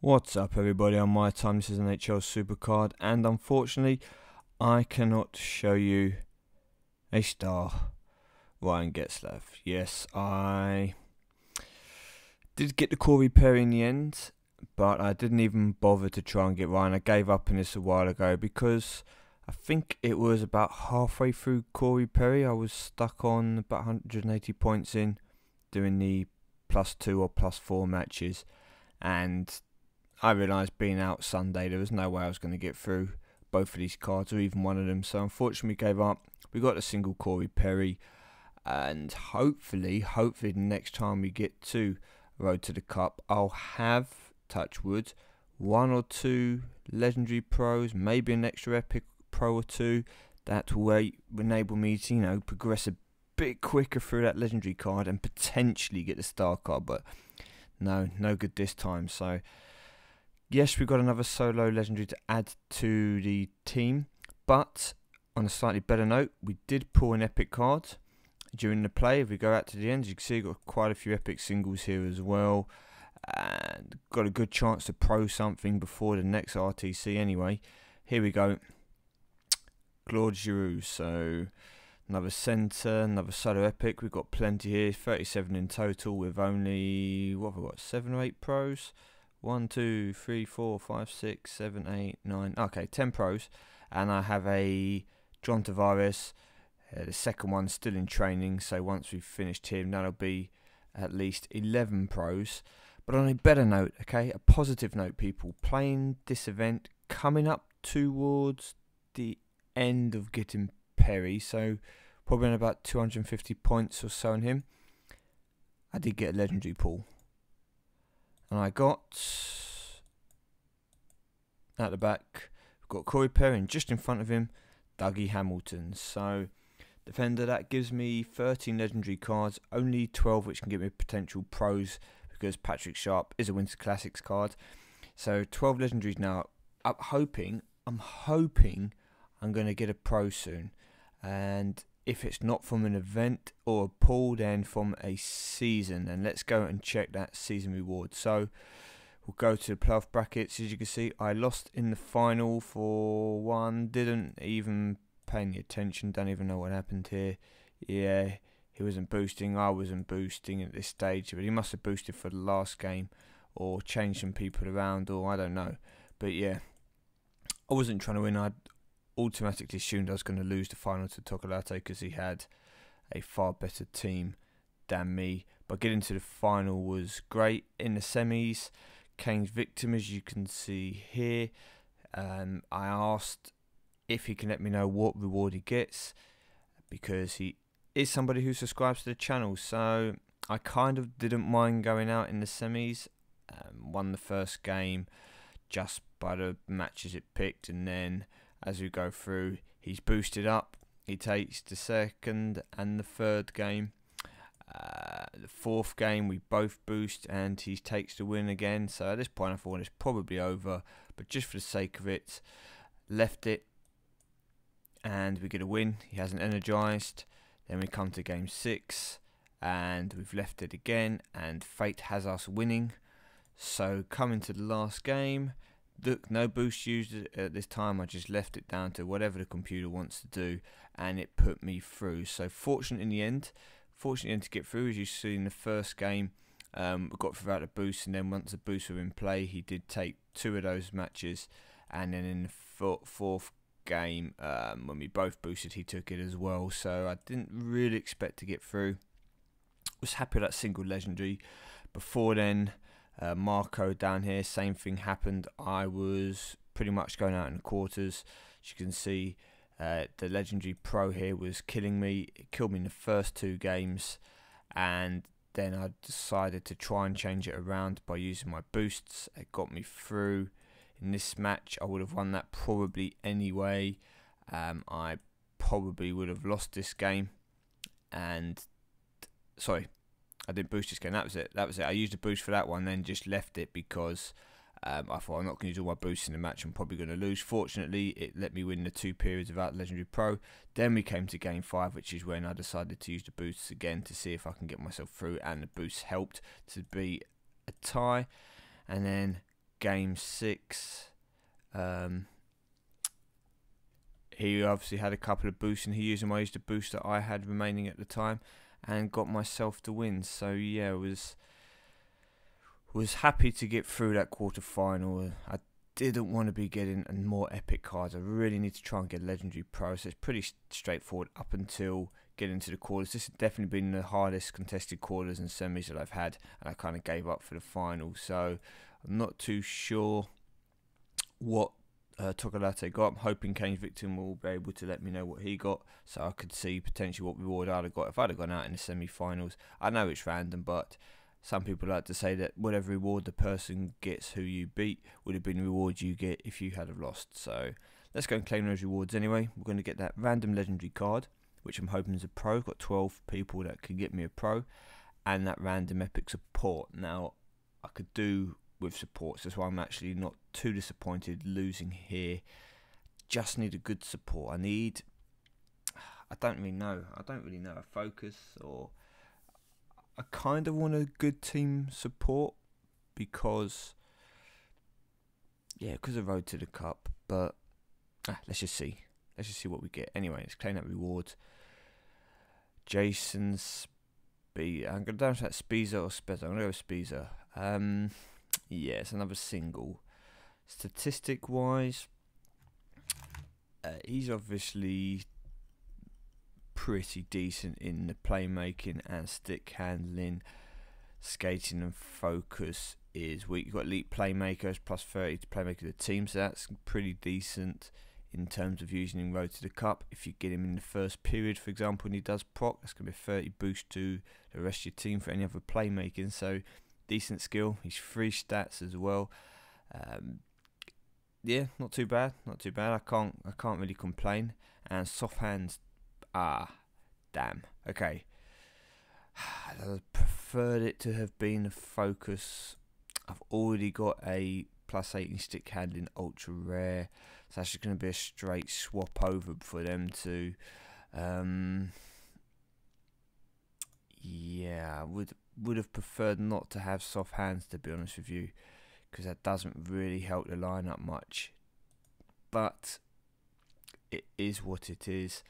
What's up everybody, on MyTyme, this is NHL Supercard, and unfortunately I cannot show you a star, Ryan Getzlaf. Yes, I did get the Corey Perry in the end, but I didn't even bother to try and get Ryan. I gave up on this a while ago because I think it was about halfway through Corey Perry. I was stuck on about 180 points in, doing the +2 or +4 matches, and I realised being out Sunday, there was no way I was going to get through both of these cards or even one of them. So unfortunately gave up. We got a single Corey Perry, and hopefully the next time we get to Road to the Cup, I'll have, touch wood, one or two legendary pros, maybe an extra epic pro or two. That will enable me to, progress a bit quicker through that legendary card and potentially get the star card. But no good this time. So yes, we've got another solo legendary to add to the team, but on a slightly better note, we did pull an epic card during the play. If we go out to the end, you can see we've got quite a few epic singles here as well, and got a good chance to pro something before the next RTC anyway. Here we go, Claude Giroux. So another centre, another solo epic. We've got plenty here, 37 in total with only, what have we got, 7 or 8 pros? 1, 2, 3, 4, 5, 6, 7, 8, 9. Okay, 10 pros. And I have a John Tavares. The second one still in training. So once we've finished him, that'll be at least 11 pros. But on a better note, okay, a positive note, people, playing this event, coming up towards the end of getting Perry. So probably on about 250 points or so on him. I did get a legendary pull. And I got, at the back, we've got Corey Perry, and just in front of him, Dougie Hamilton. So, defender, that gives me 13 legendary cards, only 12 which can give me potential pros, because Patrick Sharp is a Winter Classics card. So 12 legendaries now. I'm hoping I'm going to get a pro soon. And if it's not from an event or a pull, then from a season. And let's go and check that season reward. So we'll go to the playoff brackets. As you can see, I lost in the final for one. Didn't even pay any attention. Don't even know what happened here. Yeah, he wasn't boosting. I wasn't boosting at this stage. But he must have boosted for the last game, or changed some people around, or I don't know. But yeah, I wasn't trying to win. I automatically assumed I was going to lose the final to Tokolate because he had a far better team than me. But getting to the final was great. In the semis, Kane's victim, as you can see here, I asked if he can let me know what reward he gets, because he is somebody who subscribes to the channel. So I kind of didn't mind going out in the semis. Won the first game just by the matches it picked, and then as we go through, he's boosted up. He takes the second and the third game. The fourth game, we both boost, and he takes the win again. So at this point, I thought it's probably over. But just for the sake of it, left it, and we get a win. He hasn't energized. Then we come to game 6, and we've left it again, and fate has us winning. So coming to the last game, look, no boost used at this time. I just left it down to whatever the computer wants to do, and it put me through. So fortunate in the end to get through. As you see in the first game, we got through out the boost, and then once the boosts were in play, he did take 2 of those matches, and then in the fourth game, when we both boosted, he took it as well. So I didn't really expect to get through. Was happy with that single legendary. Before then, Marco down here, same thing happened. I was pretty much going out in the quarters. As you can see, the legendary pro here was killing me. It killed me in the first 2 games, and then I decided to try and change it around by using my boosts. It got me through. In this match, I would have won that probably anyway. I probably would have lost this game, and sorry, I didn't boost this game. That was it. I used a boost for that one, then just left it because I thought I'm not going to use all my boosts in the match. I'm probably going to lose. Fortunately, it let me win the 2 periods without legendary pro. Then we came to game 5, which is when I decided to use the boosts again to see if I can get myself through, and the boosts helped to be a tie. And then Game 6. He obviously had a couple of boosts, and he used them. I used a boost that I had remaining at the time, and got myself the win. So yeah, was happy to get through that quarter final. I didn't want to be getting more epic cards. I really need to try and get legendary pro. So it's pretty straightforward up until getting into the quarters. This has definitely been the hardest contested quarters and semis that I've had, and I kind of gave up for the final. So I'm not too sure what Tokolate got. I'm hoping Kane's Victim will be able to let me know what he got, so I could see potentially what reward I'd have got if I'd have gone out in the semi-finals. I know it's random, but some people like to say that whatever reward the person gets who you beat would have been the reward you get if you had have lost. So let's go and claim those rewards anyway. We're going to get that random legendary card, which I'm hoping is a pro. Got 12 people that can get me a pro, and that random epic support. Now I could do with supports, that's why I'm actually not too disappointed losing here. Just need a good support. I don't really know a focus, or I kind of want a good team support because of Road to the Cup. But let's just see what we get. Anyway, let's claim that reward. Jason's I'm going to down to that Spiza or Spezza. I'm going to go with Spiza. Yeah, it's another single. Statistic wise, he's obviously pretty decent in the playmaking and stick handling. Skating and focus is weak. You've got elite playmakers plus 30 to playmaker of the team, so that's pretty decent in terms of using him Road to the Cup. If you get him in the first period, for example, and he does proc, that's going to be a 30 boost to the rest of your team for any other playmaking. So decent skill. He's free stats as well. Yeah, not too bad. I can't really complain. And soft hands, damn. Okay. I preferred it to have been a focus. I've already got a plus 18 stick handling ultra rare, so that's just going to be a straight swap over for them to. Yeah, I would have preferred not to have soft hands, to be honest with you, because that doesn't really help the lineup much. But it is what it is.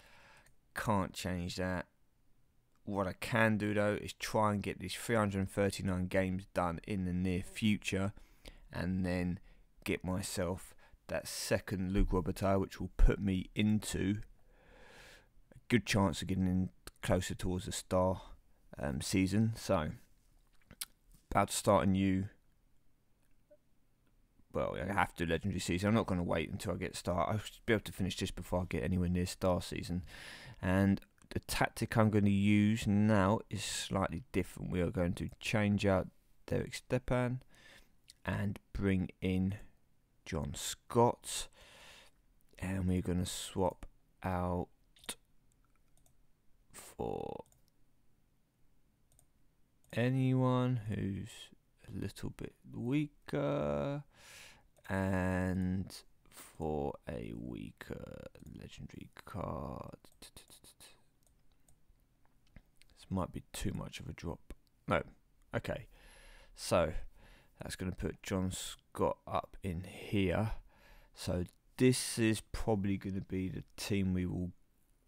Can't change that. What I can do though is try and get these 339 games done in the near future, and then get myself that second Luke Robitaille, which will put me into a good chance of getting in closer towards the Star season. So about to start a new, well, I have to do legendary season. I'm not going to wait until I get Star. I should be able to finish this before I get anywhere near Star season. And the tactic I'm going to use now is slightly different. We are going to change out Derek Stepan and bring in John Scott, and we're going to swap out for anyone who's a little bit weaker, and for a weaker legendary card. This might be too much of a drop. No. Okay. So that's going to put John Scott up in here. So this is probably going to be the team we will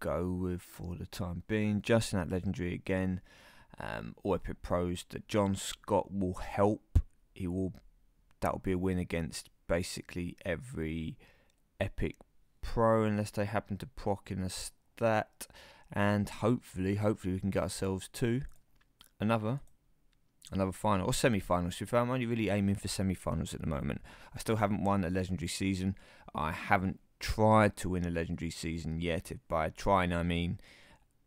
go with for the time being. Just in that legendary again. All epic pros that John Scott will help. That will be a win against basically every epic pro, unless they happen to proc in a stat. And hopefully we can get ourselves to another final or semi-finals. So I'm only really aiming for semi-finals at the moment. I still haven't won a legendary season. I haven't tried to win a legendary season yet. If by trying I mean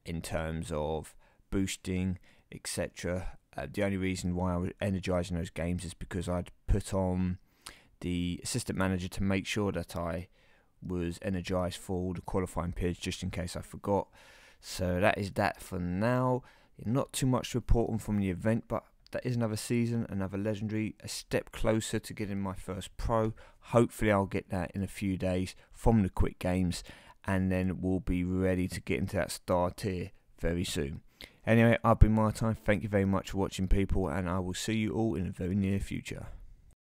in terms of boosting, etc. The only reason why I was energizing those games is because I'd put on the assistant manager to make sure that I was energized for all the qualifying periods, just in case I forgot. So that is that for now. Not too much to report on from the event, but that is another season, another legendary, a step closer to getting my first pro. Hopefully I'll get that in a few days from the quick games, and then we'll be ready to get into that star tier very soon. Anyway, I've been MyTyme. Thank you very much for watching, people, and I will see you all in the very near future.